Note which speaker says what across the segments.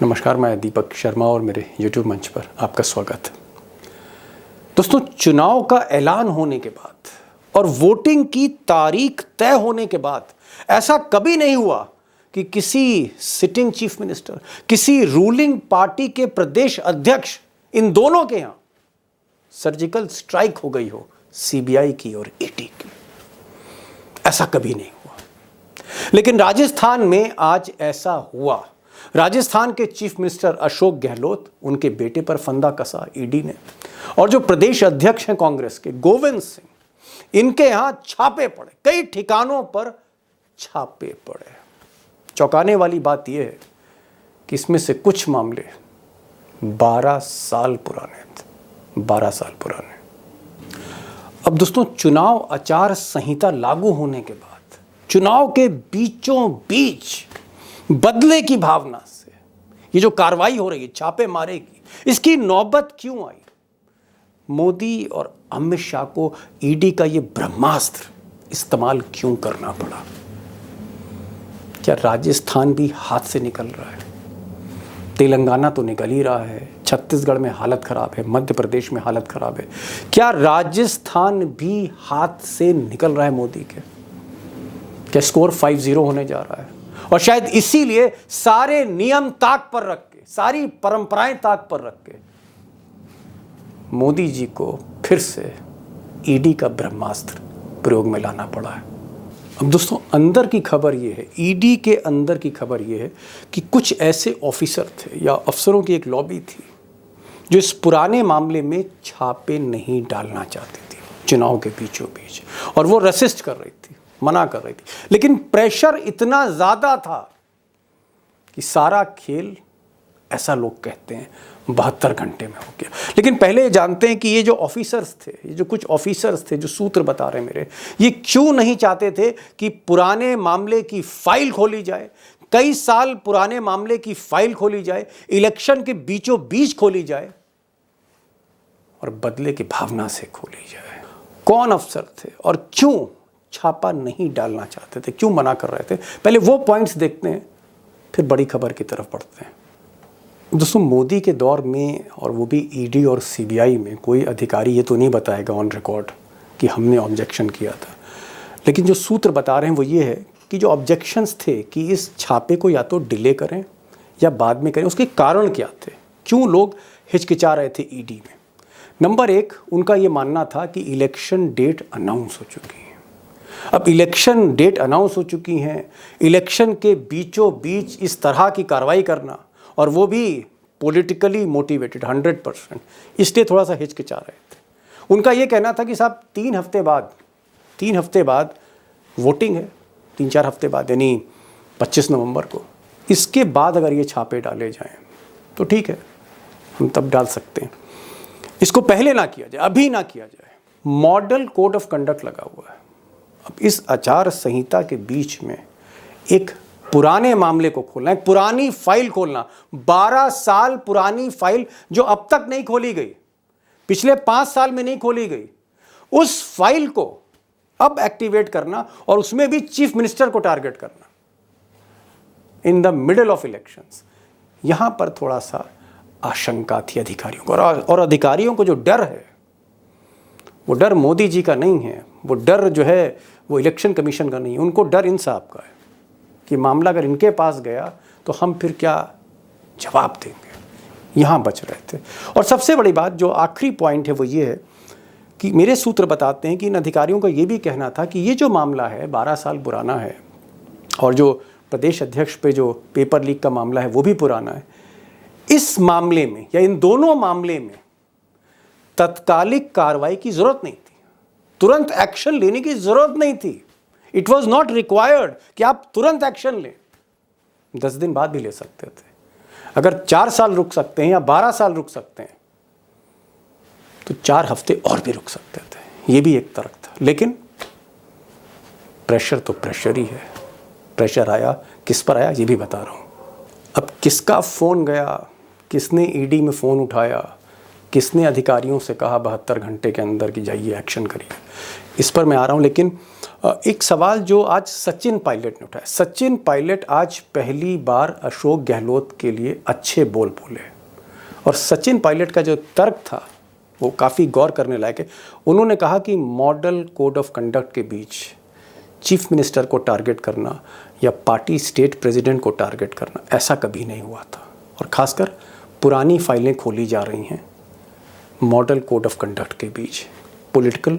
Speaker 1: नमस्कार, मैं दीपक शर्मा और मेरे YouTube मंच पर आपका स्वागत है। दोस्तों, चुनाव का ऐलान होने के बाद और वोटिंग की तारीख तय होने के बाद ऐसा कभी नहीं हुआ कि किसी सिटिंग चीफ मिनिस्टर, किसी रूलिंग पार्टी के प्रदेश अध्यक्ष, इन दोनों के यहां सर्जिकल स्ट्राइक हो गई हो, सीबीआई की और ईडी की। ऐसा कभी नहीं हुआ, लेकिन राजस्थान में आज ऐसा हुआ। राजस्थान के चीफ मिनिस्टर अशोक गहलोत, उनके बेटे पर फंदा कसा ईडी ने, और जो प्रदेश अध्यक्ष हैं कांग्रेस के गोविंद सिंह, इनके यहां छापे पड़े, कई ठिकानों पर छापे पड़े। चौंकाने वाली बात यह है कि इसमें से कुछ मामले 12 साल पुराने थे। 12 साल पुराने। अब दोस्तों, चुनाव आचार संहिता लागू होने के बाद चुनाव के बीचों बीच बदले की भावना से ये जो कार्रवाई हो रही है, छापे मारे की, इसकी नौबत क्यों आई? मोदी और अमित शाह को ईडी का ये ब्रह्मास्त्र इस्तेमाल क्यों करना पड़ा? क्या राजस्थान भी हाथ से निकल रहा है? तेलंगाना तो निकल ही रहा है, छत्तीसगढ़ में हालत खराब है, मध्य प्रदेश में हालत खराब है। क्या राजस्थान भी हाथ से निकल रहा है मोदी के? क्या स्कोर 5-0 होने जा रहा है? और शायद इसीलिए सारे नियम ताक पर रख के, सारी परंपराएं ताक पर रख के मोदी जी को फिर से ईडी का ब्रह्मास्त्र प्रयोग में लाना पड़ा है। अब दोस्तों, अंदर की खबर यह है, ईडी के अंदर की खबर यह है कि कुछ ऐसे ऑफिसर थे या अफसरों की एक लॉबी थी जो इस पुराने मामले में छापे नहीं डालना चाहती थी चुनाव के बीचों बीच, और वो रेसिस्ट कर रही थी, मना कर रही थी। लेकिन प्रेशर इतना ज्यादा था कि सारा खेल, ऐसा लोग कहते हैं, 72 घंटे में हो गया। लेकिन पहले जानते हैं कि ये जो ऑफिसर्स थे, ये जो कुछ ऑफिसर्स थे, जो सूत्र बता रहे मेरे, ये क्यों नहीं चाहते थे कि पुराने मामले की फाइल खोली जाए, कई साल पुराने मामले की फाइल खोली जाए, इलेक्शन के बीचों बीच खोली जाए और बदले की भावना से खोली जाए। कौन अफसर थे और क्यों छापा नहीं डालना चाहते थे, क्यों मना कर रहे थे? पहले वो पॉइंट्स देखते हैं, फिर बड़ी खबर की तरफ बढ़ते हैं। दोस्तों, मोदी के दौर में, और वो भी ईडी और सीबीआई में, कोई अधिकारी ये तो नहीं बताएगा ऑन रिकॉर्ड कि हमने ऑब्जेक्शन किया था। लेकिन जो सूत्र बता रहे हैं वो ये है कि जो ऑब्जेक्शंस थे कि इस छापे को या तो डिले करें या बाद में करें, उसके कारण क्या थे, क्यों लोग हिचकिचा रहे थे ईडी में। नंबर 1, उनका ये मानना था कि इलेक्शन डेट अनाउंस हो चुकी है। अब इलेक्शन डेट अनाउंस हो चुकी हैं, इलेक्शन के बीचों बीच इस तरह की कार्रवाई करना, और वो भी पॉलिटिकली मोटिवेटेड 100%, इसलिए थोड़ा सा हिचकिचा रहे थे। उनका ये कहना था कि साहब 3 हफ्ते बाद वोटिंग है, 3-4 हफ्ते बाद, यानी 25 नवंबर को। इसके बाद अगर ये छापे डाले जाएं तो ठीक है, हम तब डाल सकते हैं। इसको पहले ना किया जाए, अभी ना किया जाए। मॉडल कोड ऑफ कंडक्ट लगा हुआ है। अब इस आचार संहिता के बीच में एक पुराने मामले को खोलना, एक पुरानी फाइल खोलना, 12 साल पुरानी फाइल जो अब तक नहीं खोली गई, पिछले 5 साल में नहीं खोली गई, उस फाइल को अब एक्टिवेट करना, और उसमें भी चीफ मिनिस्टर को टारगेट करना in the middle of elections. यहां पर थोड़ा सा आशंका थी अधिकारियों को, और अधिकारियों को जो डर है, वो डर मोदी जी का नहीं है, वो डर जो है वो इलेक्शन कमीशन का नहीं है। उनको डर इंसाफ का है कि मामला अगर इनके पास गया तो हम फिर क्या जवाब देंगे। यहाँ बच रहे थे। और सबसे बड़ी बात, जो आखिरी पॉइंट है, वो ये है कि मेरे सूत्र बताते हैं कि इन अधिकारियों का ये भी कहना था कि ये जो मामला है 12 साल पुराना है, और जो प्रदेश अध्यक्ष पे जो पेपर लीक का मामला है वो भी पुराना है। इस मामले में, या इन दोनों मामले में, तत्कालिक कार्रवाई की जरूरत नहीं थी, तुरंत एक्शन लेने की जरूरत नहीं थी। इट वॉज नॉट रिक्वायर्ड कि आप तुरंत एक्शन लें। 10 दिन बाद भी ले सकते थे। अगर 4 साल रुक सकते हैं या 12 साल रुक सकते हैं, तो 4 हफ्ते और भी रुक सकते थे। ये भी एक तर्क था। लेकिन प्रेशर तो प्रेशर ही है। प्रेशर आया, किस पर आया ये भी बता रहा हूं। अब किसका फोन गया, किसने ईडी में फोन उठाया, किसने अधिकारियों से कहा 72 घंटे के अंदर कि जाइए एक्शन करिए, इस पर मैं आ रहा हूँ। लेकिन एक सवाल जो आज सचिन पायलट ने उठाया, सचिन पायलट आज पहली बार अशोक गहलोत के लिए अच्छे बोल बोले, और सचिन पायलट का जो तर्क था वो काफ़ी गौर करने लायक है। उन्होंने कहा कि मॉडल कोड ऑफ कंडक्ट के बीच चीफ मिनिस्टर को टारगेट करना या पार्टी स्टेट प्रेसिडेंट को टारगेट करना ऐसा कभी नहीं हुआ था, और ख़ासकर पुरानी फाइलें खोली जा रही हैं मॉडल कोड ऑफ कंडक्ट के बीच पॉलिटिकल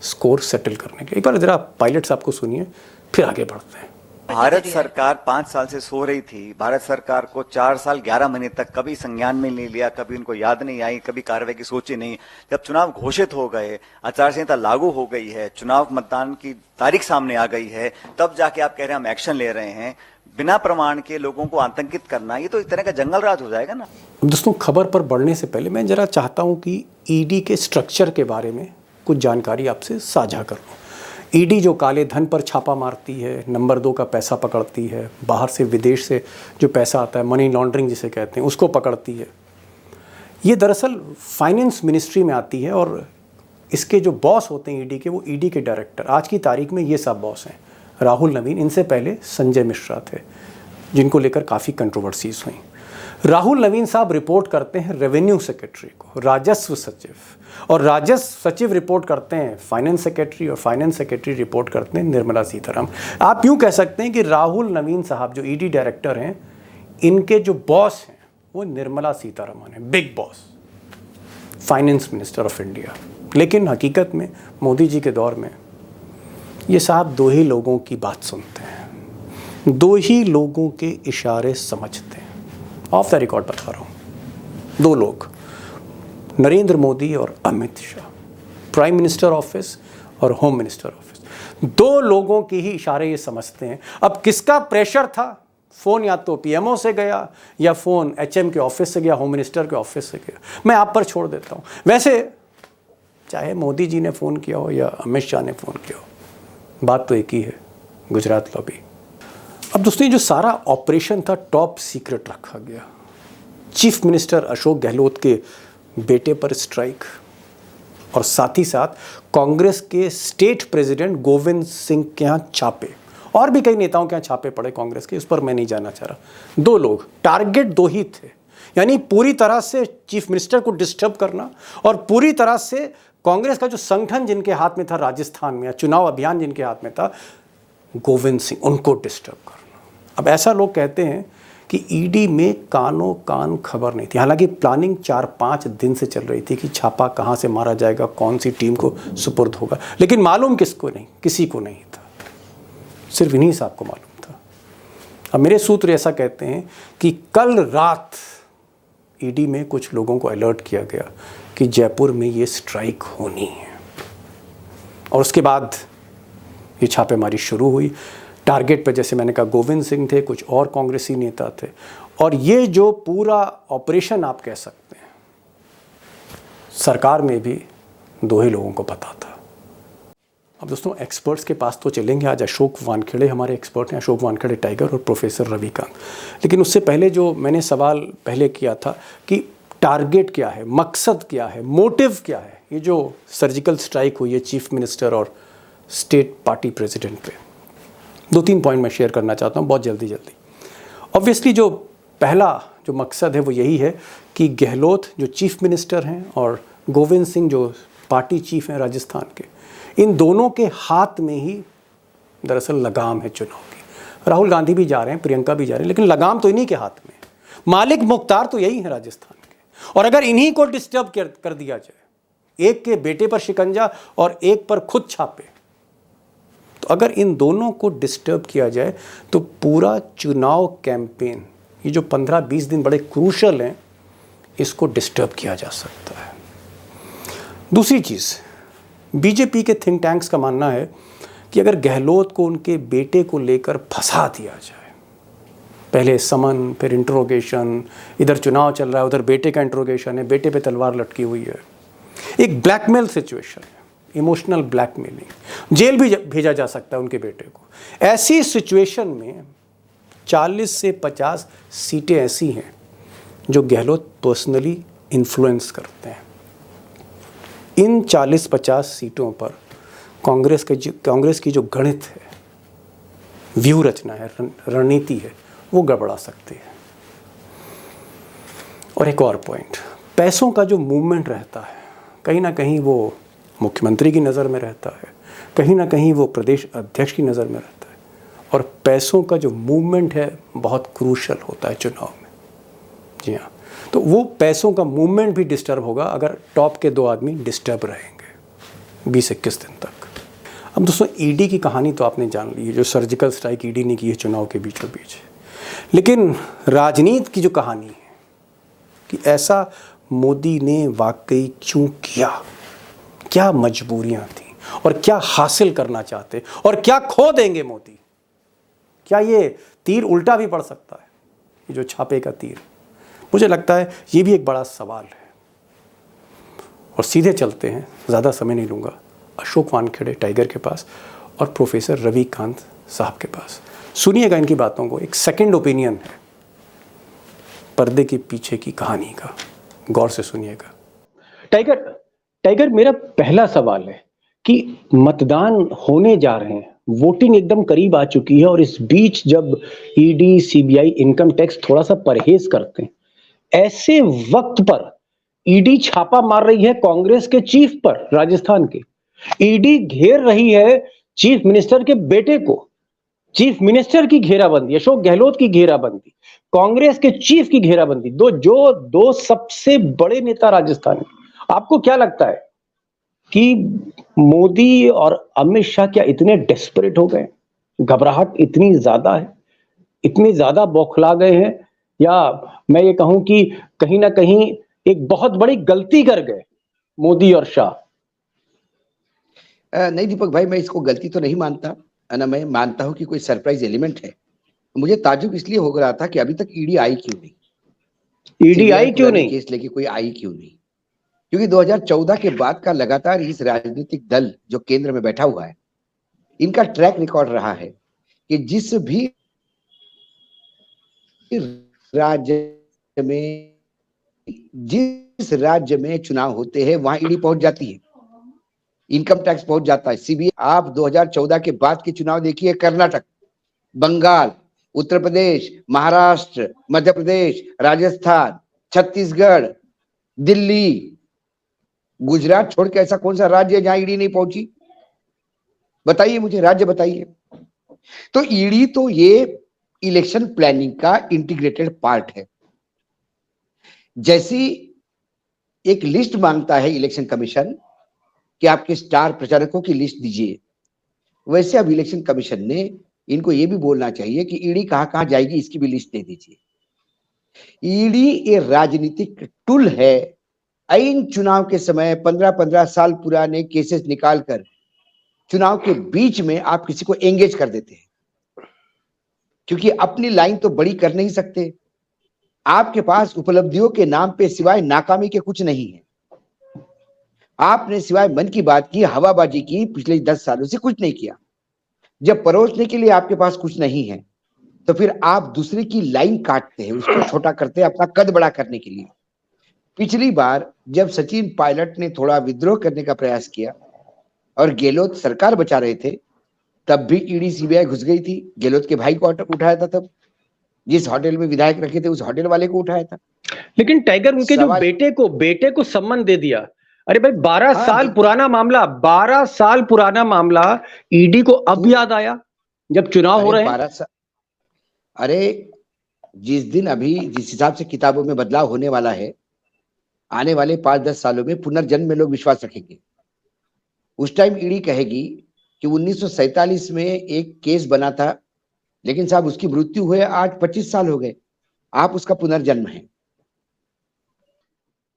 Speaker 1: स्कोर सेटल करने के। एक बार ज़रा पायलट साहब को सुनिए, फिर आगे बढ़ते हैं।
Speaker 2: भारत सरकार 5 साल से सो रही थी। भारत सरकार को 4 साल 11 महीने तक कभी संज्ञान में नहीं लिया, कभी उनको याद नहीं आई, कभी कार्रवाई की सोची नहीं। जब चुनाव घोषित हो गए, आचार संहिता लागू हो गई है, चुनाव मतदान की तारीख सामने आ गई है, तब जाके आप कह रहे हैं हम एक्शन ले रहे हैं। बिना प्रमाण के लोगों को आतंकित करना, ये तो एक तरह का जंगल राज हो जाएगा ना।
Speaker 1: दोस्तों, खबर पर बढ़ने से पहले मैं जरा चाहता हूं कि ईडी के स्ट्रक्चर के बारे में कुछ जानकारी आपसे साझा कर लूं। ईडी जो काले धन पर छापा मारती है, नंबर 2 का पैसा पकड़ती है, बाहर से विदेश से जो पैसा आता है, मनी लॉन्ड्रिंग जिसे कहते हैं, उसको पकड़ती है। ये दरअसल फाइनेंस मिनिस्ट्री में आती है, और इसके जो बॉस होते हैं ईडी के, वो ईडी के डायरेक्टर, आज की तारीख में ये सब बॉस हैं। राहुल नवीन, इनसे पहले संजय मिश्रा थे, जिनको लेकर काफ़ी कंट्रोवर्सीज हुई। राहुल नवीन साहब रिपोर्ट करते हैं रेवेन्यू सेक्रेटरी को, राजस्व सचिव, और राजस्व सचिव रिपोर्ट करते हैं फाइनेंस सेक्रेटरी, और फाइनेंस सेक्रेटरी रिपोर्ट करते हैं निर्मला सीतारामन। आप यूँ कह सकते हैं कि राहुल नवीन साहब जो ईडी डायरेक्टर हैं, इनके जो बॉस हैं वो निर्मला सीतारामन है, big boss, finance minister of India. लेकिन हकीकत में मोदी जी के दौर में ये साहब 2 ही लोगों की बात सुनते हैं, 2 ही लोगों के इशारे समझते हैं। ऑफ द रिकॉर्ड बता रहा हूँ, 2 लोग, नरेंद्र मोदी और Amit Shah, prime minister office और होम मिनिस्टर ऑफिस, 2 लोगों के ही इशारे ये समझते हैं। अब किसका प्रेशर था? फ़ोन या तो पीएमओ से गया, या फ़ोन एचएम के ऑफिस से गया, होम मिनिस्टर के ऑफिस से गया, मैं आप पर छोड़ देता हूँ। वैसे चाहे मोदी जी ने फ़ोन किया हो या अमित शाह ने फ़ोन किया हो, बात तो एक ही है, गुजरात लॉबी। अब दोस्तों, जो सारा ऑपरेशन था टॉप सीक्रेट रखा गया। चीफ मिनिस्टर अशोक गहलोत के बेटे पर स्ट्राइक, और साथ ही साथ कांग्रेस के स्टेट प्रेसिडेंट गोविंद सिंह के यहाँ छापे, और भी कई नेताओं के यहाँ छापे पड़े कांग्रेस के, उस पर मैं नहीं जाना चाह रहा। 2 लोग, टारगेट 2 ही थे, यानी पूरी तरह से चीफ मिनिस्टर को डिस्टर्ब करना, और पूरी तरह से कांग्रेस का जो संगठन जिनके हाथ में था राजस्थान में, या चुनाव अभियान जिनके हाथ में था, गोविंद सिंह, उनको डिस्टर्ब करना। अब ऐसा लोग कहते हैं कि ईडी में कानों कान खबर नहीं थी, हालांकि प्लानिंग 4-5 दिन से चल रही थी कि छापा कहाँ से मारा जाएगा, कौन सी टीम को सुपुर्द होगा, लेकिन मालूम किसको नहीं, किसी को नहीं था, सिर्फ इन्हीं साहब को मालूम था। अब मेरे सूत्र ऐसा कहते हैं कि कल रात ईडी में कुछ लोगों को अलर्ट किया गया कि जयपुर में ये स्ट्राइक होनी है, और उसके बाद ये छापेमारी शुरू हुई। टारगेट पे, जैसे मैंने कहा, गोविंद सिंह थे, कुछ और कांग्रेसी नेता थे, और ये जो पूरा ऑपरेशन आप कह सकते हैं, सरकार में भी 2 ही लोगों को पता था। अब दोस्तों, एक्सपर्ट्स के पास तो चलेंगे। आज अशोक वानखेड़े हमारे एक्सपर्ट हैं, अशोक वानखेड़े टाइगर और प्रोफेसर रविकांत। लेकिन उससे पहले जो मैंने सवाल पहले किया था कि टारगेट क्या है, मकसद क्या है, मोटिव क्या है, ये जो सर्जिकल स्ट्राइक हुई है चीफ मिनिस्टर और स्टेट पार्टी प्रेसिडेंट पे, 2-3 पॉइंट मैं शेयर करना चाहता हूँ बहुत जल्दी। ऑब्वियसली जो पहला जो मकसद है वो यही है कि गहलोत जो चीफ मिनिस्टर हैं और गोविंद सिंह जो पार्टी चीफ हैं राजस्थान के, इन दोनों के हाथ में ही दरअसल लगाम है चुनाव की। राहुल गांधी भी जा रहे हैं, प्रियंका भी जा रहे हैं, लेकिन लगाम तो इन्हीं के हाथ में। मालिक मुख्तार तो यही है राजस्थान के, और अगर इन्हीं को डिस्टर्ब कर दिया जाए, एक के बेटे पर शिकंजा और एक पर खुद छापे, तो अगर इन दोनों को डिस्टर्ब किया जाए तो पूरा चुनाव कैंपेन, ये जो 15-20 दिन बड़े क्रूशल हैं, इसको डिस्टर्ब किया जा सकता है। दूसरी चीज़, बीजेपी के थिंक टैंक्स का मानना है कि अगर गहलोत को उनके बेटे को लेकर फंसा दिया जाए, पहले समन, फिर इंट्रोगेशन, इधर चुनाव चल रहा है, उधर बेटे का इंट्रोगेशन है, बेटे पे तलवार लटकी हुई है, एक ब्लैकमेल सिचुएशन है, इमोशनल ब्लैकमेलिंग, जेल भी भेजा जा सकता है उनके बेटे को। ऐसी सिचुएशन में 40 से 50 सीटें ऐसी हैं जो गहलोत पर्सनली इन्फ्लुएंस करते हैं। इन 40-50 सीटों पर कांग्रेस की जो गणित है, व्यू रचना है, रणनीति है, वो गड़बड़ा सकती है। और एक और पॉइंट, पैसों का जो मूवमेंट रहता है, कहीं ना कहीं वो मुख्यमंत्री की नज़र में रहता है, कहीं ना कहीं वो प्रदेश अध्यक्ष की नज़र में रहता है, और पैसों का जो मूवमेंट है बहुत क्रूशल होता है चुनाव में। जी हाँ, तो वो पैसों का मूवमेंट भी डिस्टर्ब होगा अगर टॉप के 2 आदमी डिस्टर्ब रहेंगे 20-21 दिन तक। अब दोस्तों, ईडी की कहानी तो आपने जान ली है, जो सर्जिकल स्ट्राइक ईडी ने की है चुनाव के बीचों बीच। लेकिन राजनीति की जो कहानी है कि ऐसा मोदी ने वाकई क्यों किया, क्या मजबूरियां थी और क्या हासिल करना चाहते और क्या खो देंगे मोदी, क्या ये तीर उल्टा भी पड़ सकता है, ये जो छापे का तीर, मुझे लगता है ये भी एक बड़ा सवाल है। और सीधे चलते हैं, ज़्यादा समय नहीं लूँगा, अशोक वानखेड़े टाइगर के पास और प्रोफेसर रविकांत साहब के पास। सुनिएगा इनकी बातों को, एक सेकंड ओपिनियन है पर्दे के पीछे की कहानी का, गौर से सुनिएगा। टाइगर, मेरा पहला सवाल है कि मतदान होने जा रहे हैं, वोटिंग एकदम करीब आ चुकी है, और इस बीच जब ईडी, सीबीआई, इनकम टैक्स थोड़ा सा परहेज करते हैं, ऐसे वक्त पर ईडी छापा मार रही है कांग्रेस के चीफ पर, राजस्थान के। ईडी घेर रही है चीफ मिनिस्टर के बेटे को, चीफ मिनिस्टर की घेराबंदी, अशोक गहलोत की घेराबंदी, कांग्रेस के चीफ की घेराबंदी, दो सबसे बड़े नेता राजस्थान के। आपको क्या लगता है कि मोदी और अमित शाह क्या इतने डेस्परेट हो गए, घबराहट इतनी ज्यादा है, इतने ज्यादा बौखला गए हैं, या मैं ये कहूं कि कहीं ना कहीं एक बहुत बड़ी गलती कर गए मोदी और शाह?
Speaker 3: नहीं दीपक भाई, मैं इसको गलती तो नहीं मानता है ना। मैं मानता हूं कि कोई सरप्राइज एलिमेंट है। मुझे ताज्जुब इसलिए हो रहा था कि अभी तक ईडी आई क्यों नहीं,
Speaker 1: ईडी आई क्यों नहीं,
Speaker 3: केस लेके कोई आई क्यों नहीं। क्योंकि 2014 के बाद का लगातार इस राजनीतिक दल जो केंद्र में बैठा हुआ है, इनका ट्रैक रिकॉर्ड रहा है कि जिस भी राज्य में चुनाव होते हैं वहां ईडी पहुंच जाती है, इनकम टैक्स पहुंच जाता है, सीबीआई। आप 2014 के बाद के चुनाव देखिए, कर्नाटक, बंगाल, उत्तर प्रदेश, महाराष्ट्र, मध्य प्रदेश, राजस्थान, छत्तीसगढ़, दिल्ली, गुजरात छोड़ के ऐसा कौन सा राज्य है जहां ईडी नहीं पहुंची? बताइए मुझे, राज्य बताइए। तो ईडी तो ये इलेक्शन प्लानिंग का इंटीग्रेटेड पार्ट है। जैसी एक लिस्ट मांगता है इलेक्शन कमीशन कि आपके स्टार प्रचारकों की लिस्ट दीजिए, वैसे अब इलेक्शन कमीशन ने इनको ये भी बोलना चाहिए कि ईडी कहां कहां जाएगी, इसकी भी लिस्ट दे दीजिए। ईडी ये राजनीतिक टूल है। इन चुनाव के समय 15-15 साल पुराने केसेस निकालकर चुनाव के बीच में आप किसी को एंगेज कर देते हैं, क्योंकि अपनी लाइन तो बड़ी कर नहीं सकते। आपके पास उपलब्धियों के नाम पे सिवाय नाकामी के कुछ नहीं है। आपने सिवाय मन की बात की, हवाबाजी की, पिछले 10 सालों से कुछ नहीं किया। जब परोसने के लिए आपके पास कुछ नहीं है तो फिर आप दूसरे की लाइन काटते हैं, उसको छोटा करते हैं अपना कद बड़ा करने के लिए। पिछली बार जब सचिन पायलट ने थोड़ा विद्रोह करने का प्रयास किया और गहलोत सरकार बचा रहे थे, तब भी ईडी सीबीआई घुस गई थी। गहलोत के भाई को उठाया था, तब जिस होटल में विधायक रखे थे उस होटल वाले को उठाया था।
Speaker 1: लेकिन टाइगर, उनके जो बेटे को सम्मन दे दिया। अरे भाई, 12 साल पुराना मामला, 12 साल पुराना मामला ईडी को अब याद आया जब चुनाव हो रहे हैं।
Speaker 3: अरे जिस दिन अभी जिस हिसाब से किताबों में बदलाव होने वाला है, आने वाले 5-10 सालों में पुनर्जन्म में लोग विश्वास रखेंगे। उस टाइम ईडी कहेगी कि 1947 में एक केस बना था, लेकिन साहब उसकी मृत्यु हुए आज 25 साल हो गए, आप उसका पुनर्जन्म है।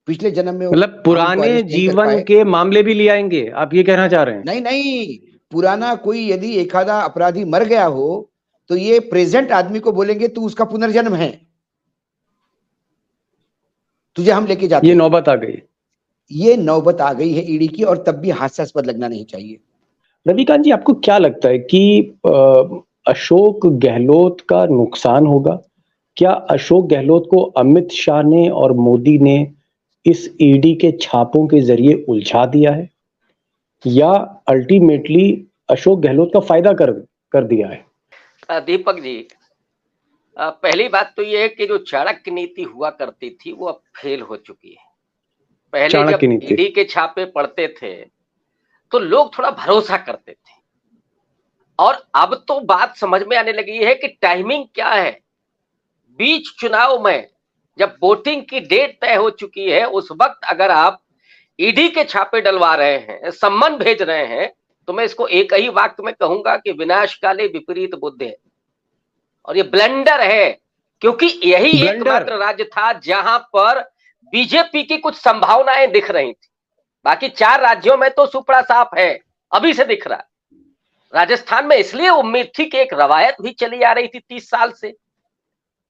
Speaker 3: पिछले जन्म में
Speaker 1: मतलब पुराने जीवन के मामले भी ले आएंगे, आप ये कहना चाह रहे हैं?
Speaker 3: नहीं, पुराना कोई यदि एक आधा अपराधी मर गया हो तो ये प्रेजेंट आदमी को बोलेंगे तू उसका पुनर्जन्म है, तुझे हम लेके जाते।
Speaker 1: ये नौबत आ गई,
Speaker 3: ये नौबत आ गई है ईडी की, और तब भी हास्यास्पद लगना नहीं चाहिए।
Speaker 1: रविकांत जी, आपको क्या लगता है कि अशोक गहलोत का नुकसान होगा? क्या अशोक गहलोत को अमित शाह ने और मोदी ने इस ईडी के छापों के जरिए उलझा दिया है या अल्टीमेटली अशोक गहलोत का फायदा कर दिया है?
Speaker 4: दीपक जी, पहली बात तो ये है कि जो चाणक्य नीति हुआ करती थी वो अब फेल हो चुकी है। पहले जब
Speaker 1: चाणक्य नीति।
Speaker 4: ईडी के छापे पड़ते थे तो लोग थोड़ा भरोसा करते थे, और अब तो बात समझ में आने लगी है कि टाइमिंग क्या है। बीच चुनाव में जब वोटिंग की डेट तय हो चुकी है, उस वक्त अगर आप ईडी के छापे डलवा रहे हैं, सम्मन भेज रहे हैं, तो मैं इसको एक ही वाक्य में कहूंगा कि विनाशकाले विपरीत बुद्धि है, और ये ब्लंडर है। क्योंकि यही एकमात्र राज्य था जहां पर बीजेपी की कुछ संभावनाएं दिख रही थी। बाकी 4 राज्यों में तो सुपड़ा साफ है, अभी से दिख रहा है। राजस्थान में इसलिए उम्मीद थी कि एक रवायत भी चली आ रही थी 30 साल से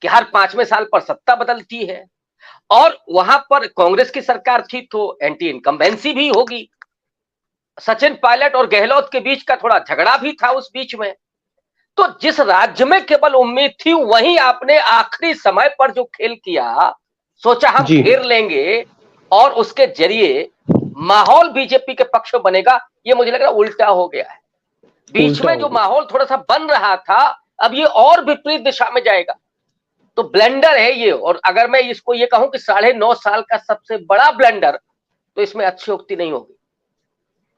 Speaker 4: कि हर 5वें साल पर सत्ता बदलती है, और वहां पर कांग्रेस की सरकार थी तो एंटी इनकम्बेंसी भी होगी। सचिन पायलट और गहलोत के बीच का थोड़ा झगड़ा भी था उस बीच में। तो जिस राज्य में केवल उम्मीद थी, वहीं आपने आखिरी समय पर जो खेल किया, सोचा हम घेर लेंगे और उसके जरिए माहौल बीजेपी के पक्ष में बनेगा, ये मुझे लग रहा उल्टा हो गया है। बीच में जो माहौल थोड़ा सा बन रहा था, अब ये और विपरीत दिशा में जाएगा। तो ब्लंडर है ये। और अगर मैं इसको ये कहूं कि 9.5 साल का सबसे बड़ा ब्लंडर, तो इसमें अतिशयोक्ति नहीं होगी।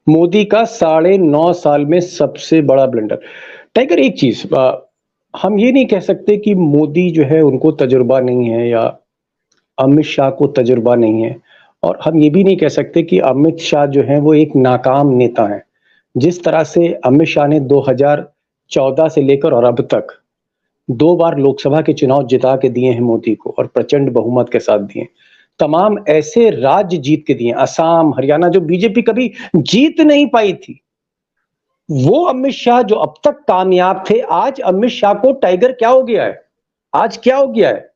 Speaker 1: मोदी का 9.5 साल में सबसे बड़ा ब्लंडर। टाइगर, एक चीज हम ये नहीं कह सकते कि मोदी जो है उनको तजुर्बा नहीं है या अमित शाह को तजुर्बा नहीं है, और हम ये भी नहीं कह सकते कि अमित शाह जो है वो एक नाकाम नेता है। जिस तरह से अमित शाह ने 2014 से लेकर और अब तक 2 बार लोकसभा के चुनाव जिता के दिए हैं मोदी को, और प्रचंड बहुमत के साथ दिए, तमाम ऐसे राज्य जीत के दिए, असम, हरियाणा, जो बीजेपी कभी जीत नहीं पाई थी, वो अमित शाह जो अब तक कामयाब थे, आज अमित शाह को टाइगर क्या हो गया है? आज क्या हो गया है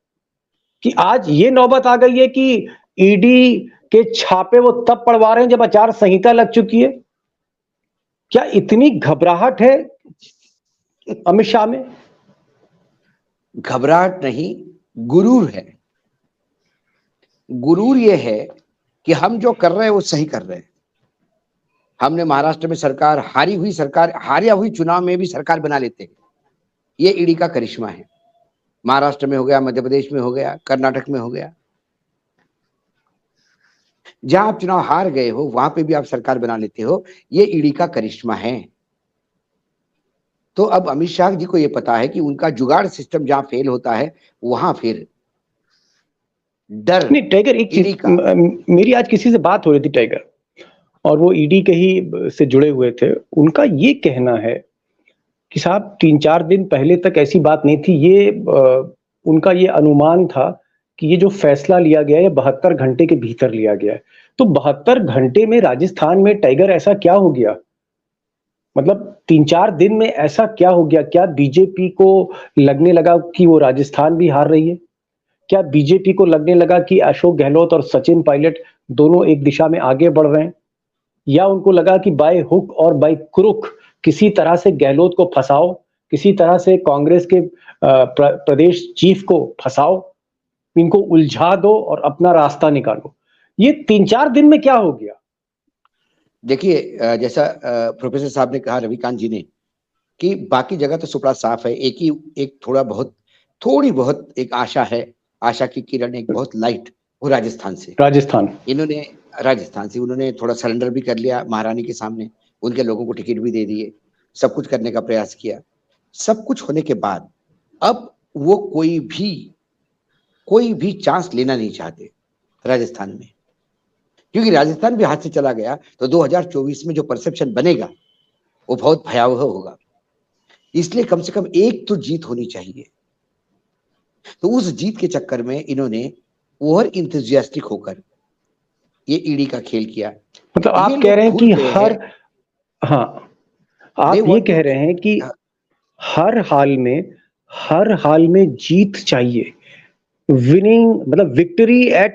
Speaker 1: कि आज ये नौबत आ गई है कि ईडी के छापे वो तब पड़वा रहे हैं जब आचार संहिता लग चुकी है? क्या इतनी घबराहट है अमित शाह में?
Speaker 3: घबराहट नहीं, गुरूर है। गुरूर ये है कि हम जो कर रहे हैं वो सही कर रहे हैं। हमने महाराष्ट्र में सरकार, हारिया हुई चुनाव में भी सरकार बना लेते हैं। ये ईडी का करिश्मा है। महाराष्ट्र में हो गया, मध्य प्रदेश में हो गया, कर्नाटक में हो गया। जहां आप चुनाव हार गए हो वहां पे भी आप सरकार बना लेते हो। ये ईडी का करिश्मा है। तो अब अमित शाह जी को ये पता है कि उनका जुगाड़ सिस्टम जहां फेल होता है, वहां फिर डर
Speaker 1: नहीं टाइगर, एक चीज, मेरी आज किसी से बात हो रही थी टाइगर, और वो ईडी के ही से जुड़े हुए थे। उनका ये कहना है कि साहब 3-4 दिन पहले तक ऐसी बात नहीं थी। ये उनका ये अनुमान था कि ये जो फैसला लिया गया है 72 घंटे के भीतर लिया गया है। तो 72 घंटे में राजस्थान में टाइगर ऐसा क्या हो गया? मतलब 3-4 दिन में ऐसा क्या हो गया? क्या बीजेपी को लगने लगा कि वो राजस्थान भी हार रही है? क्या बीजेपी को लगने लगा कि अशोक गहलोत और सचिन पायलट दोनों एक दिशा में आगे बढ़ रहे हैं? या उनको लगा कि बाय हुक और बाय क्रुक किसी तरह से गहलोत को फंसाओ, किसी तरह से कांग्रेस के प्रदेश चीफ को फंसाओ, इनको उलझा दो और अपना रास्ता निकालो? ये 3-4 दिन में क्या हो गया?
Speaker 3: देखिए, जैसा प्रोफेसर साहब ने कहा, रविकांत जी ने, कि बाकी जगह तो सुपड़ा साफ है। एक थोड़ी बहुत एक आशा है, आशा की किरण एक बहुत लाइट, वो राजस्थान से। राजस्थान से उन्होंने थोड़ा सरेंडर भी कर लिया महारानी के सामने, उनके लोगों को टिकट भी दे दिए, सब कुछ करने का प्रयास किया। सब कुछ होने के बाद अब वो कोई भी चांस लेना नहीं चाहते राजस्थान में, क्योंकि राजस्थान भी हाथ से चला गया तो 2024 में जो परसेप्शन बनेगा वो बहुत भयावह होगा। इसलिए कम से कम एक तो जीत होनी चाहिए। तो उस जीत के चक्कर में इन्होंने ओवर इंथुजियास्टिक होकर ये ईडी का खेल किया।
Speaker 1: मतलब आप कह रहे हैं कि आप ये कह रहे हैं कि हर हाल में जीत चाहिए, विनिंग, मतलब विक्ट्री एट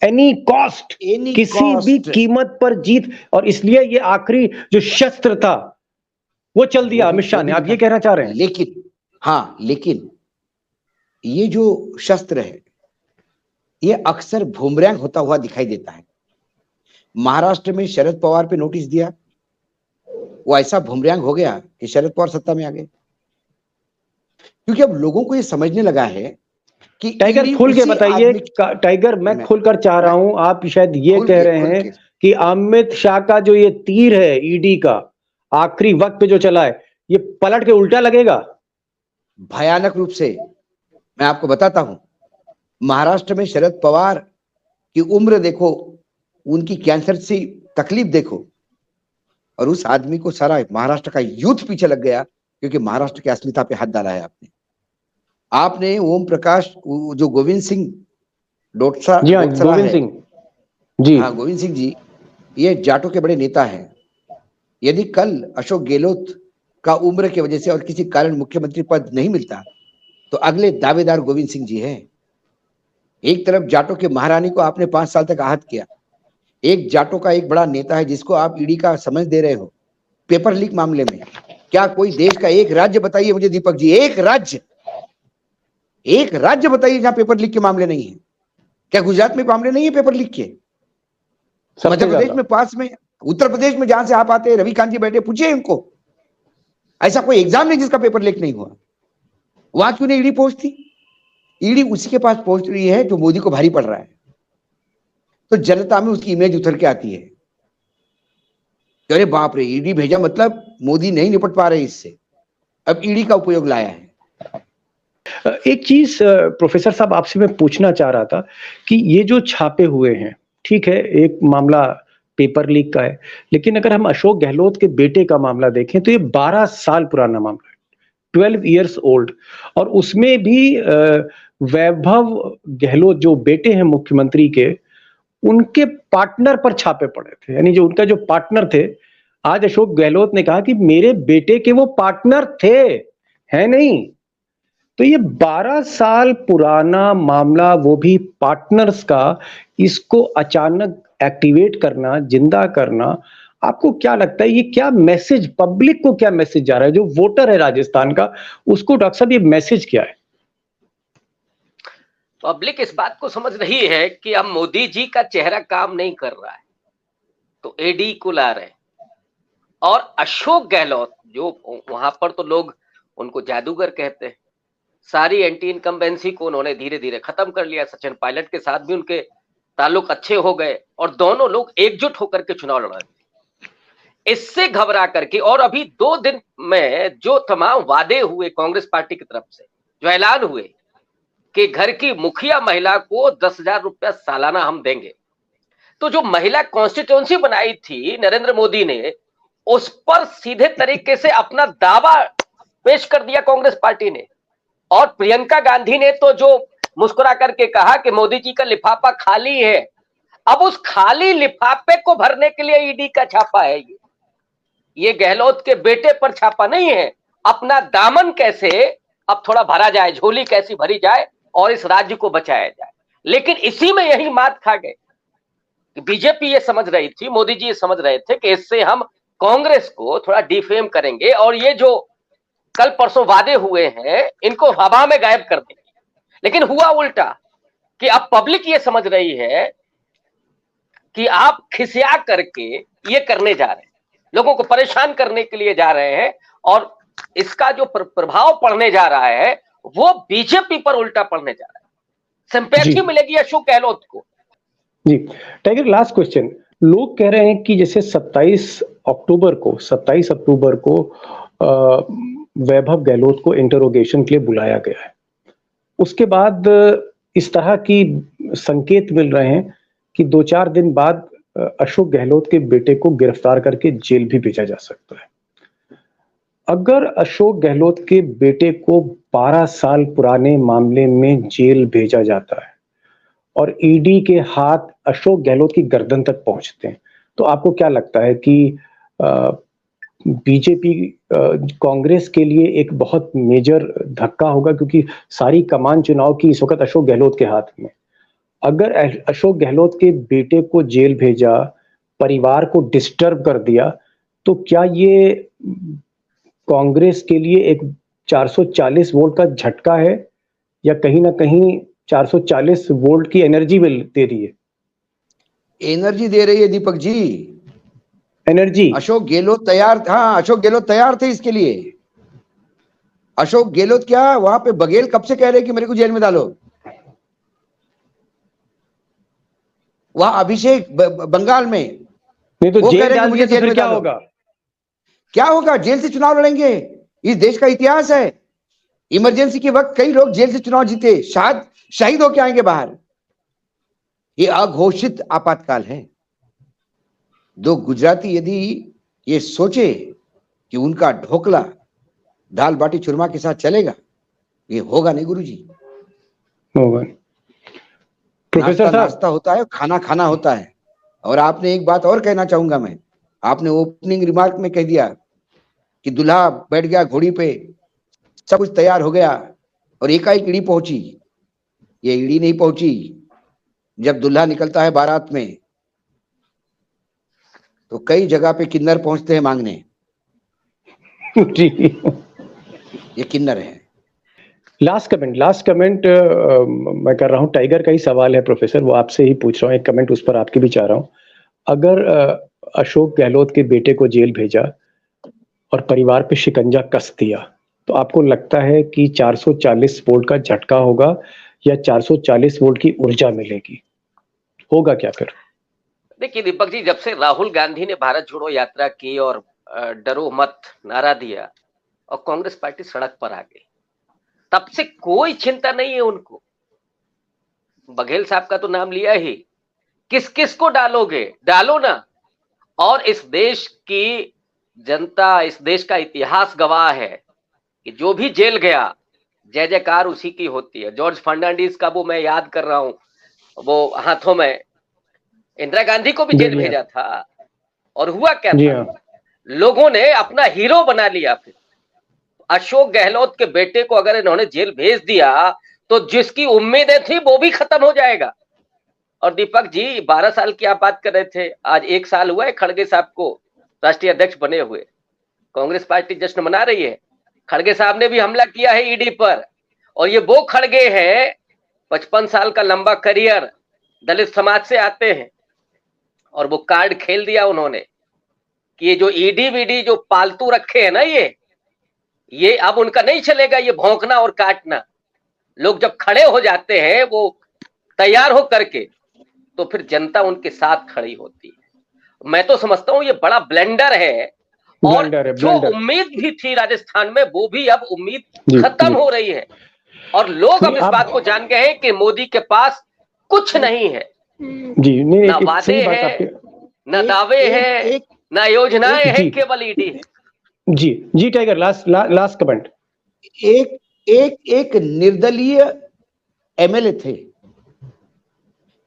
Speaker 1: एनी कॉस्ट, किसी भी कीमत पर जीत। और इसलिए ये आखिरी जो शस्त्र था वो चल दिया अमित शाह ने, आप ये कहना चाह रहे हैं?
Speaker 3: लेकिन ये जो शस्त्र है ये अक्सर बूमरैंग होता हुआ दिखाई देता है। महाराष्ट्र में शरद पवार पे नोटिस दिया, वो ऐसा बूमरैंग हो गया कि शरद पवार सत्ता में आ गए। क्योंकि अब लोगों को ये समझने लगा है कि
Speaker 1: टाइगर
Speaker 3: ईडी
Speaker 1: खुल के
Speaker 3: उसी
Speaker 1: बताइए।
Speaker 3: आदमी
Speaker 1: टाइगर मैं खुलकर चाह रहा हूं, आप शायद ये कह रहे
Speaker 3: खुल
Speaker 1: हैं
Speaker 3: के
Speaker 1: कि अमित शाह का जो ये तीर है ईडी का आखिरी वक्त पे जो चला है, ये पलट के उल्टा लगेगा।
Speaker 3: भयानक रूप से। मैं आपको बताता हूं, महाराष्ट्र में शरद पवार की उम्र देखो, उनकी कैंसर से तकलीफ देखो, और उस आदमी को सारा महाराष्ट्र का यूथ पीछे लग गया क्योंकि महाराष्ट्र की अस्मिता पे हाथ डाला है आपने। आपने ओम प्रकाश, जो गोविंद सिंह डोटसा
Speaker 1: जी हाँ,
Speaker 3: डोटसरा
Speaker 1: गोविंद
Speaker 3: है,
Speaker 1: सिंह जी।
Speaker 3: हाँ गोविंद सिंह जी, ये जाटों के बड़े नेता हैं। यदि कल अशोक गहलोत का उम्र की वजह से और किसी कारण मुख्यमंत्री पद नहीं मिलता तो अगले दावेदार गोविंद सिंह जी हैं। एक तरफ जाटों के महारानी को आपने 5 साल तक आहत किया, एक जाटों का एक बड़ा नेता है जिसको आप ईडी का समझ दे रहे हो पेपर लीक मामले में। क्या कोई देश का एक राज्य बताइए मुझे दीपक जी, एक राज्य बताइए जहां पेपर लीक के मामले नहीं है? क्या गुजरात में मामले नहीं है पेपर लीक के? मध्य प्रदेश में पास में, उत्तर प्रदेश में जहां से आप आते हैं, रवि कांत जी बैठे, पूछिए इनको। ऐसा कोई एग्जाम नहीं जिसका पेपर लीक नहीं हुआ। वहां क्यों नहीं ईडी पहुंचती? ईडी उसी के पास पहुंच रही है जो मोदी को भारी पड़ रहा है, तो जनता में उसकी इमेज उतर के आती है। अरे बाप रे, ईडी भेजा मतलब मोदी नहीं निपट पा रहे इससे, अब ईडी का उपयोग लाया है।
Speaker 1: एक चीज प्रोफेसर साहब आपसे मैं पूछना चाह रहा था कि ये जो छापे हुए हैं, ठीक है, एक मामला पेपर लीक का है, लेकिन अगर हम अशोक गहलोत के बेटे का मामला देखें तो ये 12 साल पुराना मामला है, 12 इयर्स ओल्ड। और उसमें भी वैभव गहलोत जो बेटे हैं मुख्यमंत्री के, उनके पार्टनर पर छापे पड़े थे। यानी जो उनका जो पार्टनर थे, आज अशोक गहलोत ने कहा कि मेरे बेटे के वो पार्टनर थे, है नहीं। तो ये 12 साल पुराना मामला, वो भी पार्टनर्स का, इसको अचानक एक्टिवेट करना, जिंदा करना, आपको क्या लगता है ये क्या मैसेज, पब्लिक को क्या मैसेज जा रहा है? जो वोटर है राजस्थान का, उसको डॉक्टर साहब ये मैसेज क्या है?
Speaker 4: पब्लिक इस बात को समझ रही है कि अब मोदी जी का चेहरा काम नहीं कर रहा है तो एडी को ला रहे हैं। और अशोक गहलोत जो वहां पर तो लोग उनको जादूगर कहते हैं, सारी एंटी इनकम्बेंसी को उन्होंने धीरे धीरे खत्म कर लिया। सचिन पायलट के साथ भी उनके ताल्लुक अच्छे हो गए और दोनों लोग एकजुट होकर के चुनाव लड़ रहे थे। इससे घबरा करके और अभी 2 दिन में जो तमाम वादे हुए कांग्रेस पार्टी की तरफ से, जो ऐलान हुए कि घर की मुखिया महिला को 10,000 रुपया सालाना हम देंगे, तो जो महिला कॉन्स्टिट्यूंसी बनाई थी नरेंद्र मोदी ने, उस पर सीधे तरीके से अपना दावा पेश कर दिया कांग्रेस पार्टी ने। और प्रियंका गांधी ने तो जो मुस्कुरा करके कहा कि मोदी जी का लिफाफा खाली है। अब उस खाली लिफाफे को भरने के लिए ईडी का छापा है। ये गहलोत के बेटे पर छापा नहीं है, अपना दामन कैसे अब थोड़ा भरा जाए, झोली कैसी भरी जाए और इस राज्य को बचाया जाए। लेकिन इसी में यही मात खा गए। बीजेपी ये समझ रही थी, मोदी जी ये समझ रहे थे कि इससे हम कांग्रेस को थोड़ा डिफेम करेंगे और ये जो कल परसों वादे हुए हैं इनको हवा में गायब कर देंगे। लेकिन हुआ उल्टा कि अब पब्लिक ये समझ रही है कि आप खिसिया करके ये करने जा रहे हैं, लोगों को परेशान करने के लिए जा रहे हैं, और इसका जो प्रभाव पड़ने जा रहा है वो बीजेपी पर उल्टा पड़ने जा रहा है। सिंपैथी मिलेगी अशोक गहलोत को।
Speaker 1: जी टाइगर, लास्ट क्वेश्चन। लोग कह रहे हैं कि जैसे 27 अक्टूबर को वैभव गहलोत को इंटरोगेशन के लिए बुलाया गया है, उसके बाद इस तरह की संकेत मिल रहे हैं कि 2-4 दिन बाद अशोक गहलोत के बेटे को गिरफ्तार करके जेल भी भेजा जा सकता है। अगर अशोक गहलोत के बेटे को 12 साल पुराने मामले में जेल भेजा जाता है और ईडी के हाथ अशोक गहलोत की गर्दन तक पहुंचते हैं, तो आपको क्या लगता है कि बीजेपी कांग्रेस के लिए एक बहुत मेजर धक्का होगा? क्योंकि सारी कमान चुनाव की इस वक्त अशोक गहलोत के हाथ में। अगर अशोक गहलोत के बेटे को जेल भेजा, परिवार को डिस्टर्ब कर दिया, तो क्या ये कांग्रेस के लिए एक 440 वोट का झटका है, या कहीं ना कहीं 440 वोल्ट की एनर्जी बिल दे रही है।
Speaker 3: एनर्जी दे रही है दीपक जी,
Speaker 1: एनर्जी।
Speaker 3: अशोक गहलोत तैयार, हाँ अशोक गहलोत तैयार थे इसके लिए। अशोक गहलोत क्या, वहां पे बघेल कब से कह रहे कि मेरे को जेल में डालो। वहां अभिषेक बंगाल में
Speaker 1: नहीं तो
Speaker 3: वो कह
Speaker 1: जेल
Speaker 3: रहे कि
Speaker 1: डाल
Speaker 3: मुझे
Speaker 1: दिया तो
Speaker 3: जेल
Speaker 1: फिर
Speaker 3: में
Speaker 1: क्या
Speaker 3: डालो।
Speaker 1: होगा?
Speaker 3: क्या होगा, जेल से चुनाव लड़ेंगे। इस देश का इतिहास है, इमरजेंसी के वक्त कई लोग जेल से चुनाव जीते, शायद शहीद होके आएंगे बाहर। ये अघोषित आपातकाल है। दो गुजराती यदि ये सोचे कि उनका ढोकला दाल बाटी चूरमा के साथ चलेगा, ये होगा नहीं गुरुजी।
Speaker 1: होगा। प्रोफेसर
Speaker 3: नाश्ता
Speaker 1: साहब,
Speaker 3: नाश्ता होता है, खाना खाना होता है। और आपने एक बात और कहना चाहूंगा मैं, आपने ओपनिंग रिमार्क में कह दिया कि दूल्हा बैठ गया घोड़ी पे, सब कुछ तैयार हो गया और एकाएक ईडी पहुंची। ये ईडी नहीं पहुंची। जब दूल्हा निकलता है बारात में तो कई जगह पे किन्नर पहुंचते हैं मांगने।
Speaker 1: जी,
Speaker 3: ये किन्नर है।
Speaker 1: लास्ट कमेंट मैं कर रहा हूँ, टाइगर का ही सवाल है प्रोफेसर, वो आपसे ही पूछ रहा हूँ, एक कमेंट उस पर आपकी भी चाह रहा हूँ। अगर अशोक गहलोत के बेटे को जेल भेजा और परिवार पे शिकंजा कस दिया, तो आपको लगता है कि 440 वोल्ट का झटका होगा या 440 वोल्ट की ऊर्जा मिलेगी? होगा क्या फिर?
Speaker 4: देखिए दीपक जी, जब से राहुल गांधी ने भारत जोड़ो यात्रा की और डरो मत नारा दिया और कांग्रेस पार्टी सड़क पर आ गई, तब से कोई चिंता नहीं है उनको। बघेल साहब का तो नाम लिया ही, किस किस को डालोगे, डालो ना। और इस देश की जनता, इस देश का इतिहास गवाह है कि जो भी जेल गया, जय जयकार उसी की होती है। जॉर्ज फर्नांडिस का वो मैं याद कर रहा हूं, वो हाथों में, इंदिरा गांधी को भी जेल
Speaker 1: जी हाँ।
Speaker 4: भेजा था और हुआ क्या
Speaker 1: जी
Speaker 4: था,
Speaker 1: हाँ।
Speaker 4: लोगों ने अपना हीरो बना लिया। फिर अशोक गहलोत के बेटे को अगर इन्होंने जेल भेज दिया तो जिसकी उम्मीदें थी वो भी खत्म हो जाएगा। और दीपक जी, 12 साल की आप बात कर रहे थे, आज 1 साल हुआ है खड़गे साहब को राष्ट्रीय अध्यक्ष बने हुए। कांग्रेस पार्टी जश्न मना रही है। खड़गे साहब ने भी हमला किया है ईडी पर, और ये वो खड़गे हैं 55 साल का लंबा करियर, दलित समाज से आते हैं, और वो कार्ड खेल दिया उन्होंने कि ये जो ईडी वीडी जो पालतू रखे हैं ना, ये अब उनका नहीं चलेगा, ये भौंकना और काटना। लोग जब खड़े हो जाते हैं वो तैयार हो करके, तो फिर जनता उनके साथ खड़ी होती है। मैं तो समझता हूं ये बड़ा ब्लेंडर है, और जो उम्मीद भी थी राजस्थान में, वो भी अब उम्मीद खत्म हो रही है। और लोग अब इस बात को जान गए हैं कि मोदी के पास कुछ नहीं है।
Speaker 1: जी, नहीं,
Speaker 4: ना वादे हैं, ना दावे हैं, ना योजनाएं हैं, केवल ईडी है।
Speaker 1: जी जी टाइगर, लास्ट कमेंट।
Speaker 3: एक निर्दलीय एमएलए थे।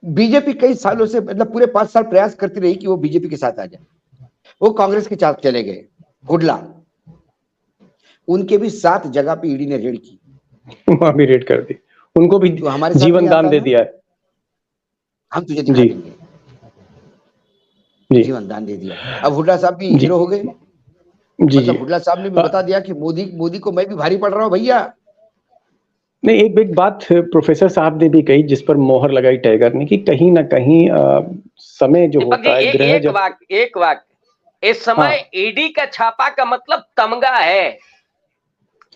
Speaker 3: बीजेपी कई सालों से, मतलब पूरे 5 साल प्रयास करती रही कि वो बीजेपी के साथ आ जाए, वो कांग्रेस के साथ चले गए। हुडला, उनके भी 7 जगह पे ईडी ने रेड की,
Speaker 1: वहां भी रेड कर दी, उनको भी तो हमारे जीवन दान दे दिया है।
Speaker 3: हम तुझे दिखा देंगे, जीवन दान दे दिया। अब हुडला साहब भी हीरो हो गए। मतलब हुडला साहब ने भी बता दिया कि मोदी को मैं भी भारी पड़ रहा हूं भैया।
Speaker 1: नहीं, एक बात प्रोफेसर साहब ने भी कही, जिस पर मोहर लगाई टाइगर ने, कि कहीं ना कहीं समय जो होता है, ग्रह
Speaker 4: एक वाक्य, इस समय ईडी का छापा का मतलब तमगा है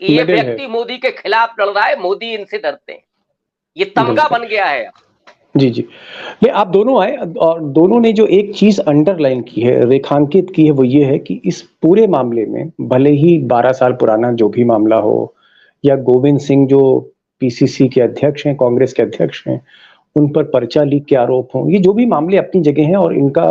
Speaker 4: कि ये व्यक्ति मोदी के खिलाफ लड़ रहा है, मोदी इनसे डरते हैं, ये तमगा बन गया है।
Speaker 1: जी जी, नहीं, आप दोनों आए और दोनों ने जो एक चीज अंडरलाइन की है, रेखांकित की है, वो ये है कि इस पूरे मामले में, भले ही 12 साल पुराना जो भी मामला हो, या गोविंद सिंह जो पीसीसी के अध्यक्ष हैं, कांग्रेस के अध्यक्ष हैं, उन पर पर्चा लीक के आरोप हों, ये जो भी मामले अपनी जगह हैं और इनका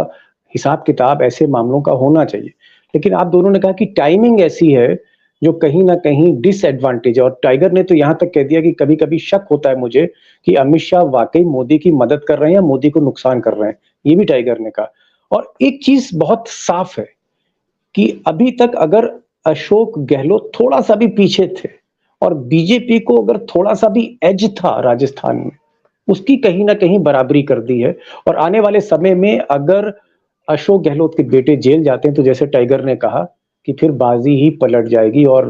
Speaker 1: हिसाब किताब ऐसे मामलों का होना चाहिए, लेकिन आप दोनों ने कहा कि टाइमिंग ऐसी है जो कहीं ना कहीं डिसएडवांटेज है। और टाइगर ने तो यहां तक कह दिया कि कभी कभी शक होता है मुझे कि अमित शाह वाकई मोदी की मदद कर रहे हैं या मोदी को नुकसान कर रहे हैं, ये भी टाइगर ने कहा। और एक चीज बहुत साफ है कि अभी तक अगर अशोक गहलोत थोड़ा सा भी पीछे थे और बीजेपी को अगर थोड़ा सा भी एज था राजस्थान में, उसकी कहीं ना कहीं बराबरी कर दी है। और आने वाले समय में अगर अशोक गहलोत के बेटे जेल जाते हैं तो जैसे टाइगर ने कहा कि फिर बाजी ही पलट जाएगी। और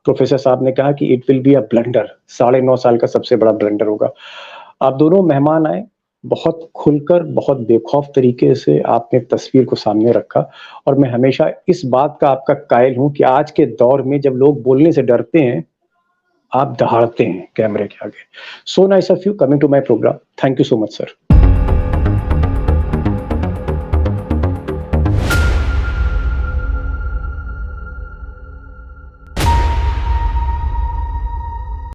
Speaker 1: प्रोफेसर साहब ने कहा कि it will be a blunder, 9.5 साल का सबसे बड़ा ब्लंडर होगा। आप दोनों मेहमान आए, बहुत खुलकर, बहुत बेखौफ तरीके से आपने तस्वीर को सामने रखा, और मैं हमेशा इस बात का आपका कायल हूं कि आज के दौर में जब लोग बोलने से डरते हैं, आप दहाड़ते हैं कैमरे के आगे. So nice of you coming to my programme. Thank you so much sir.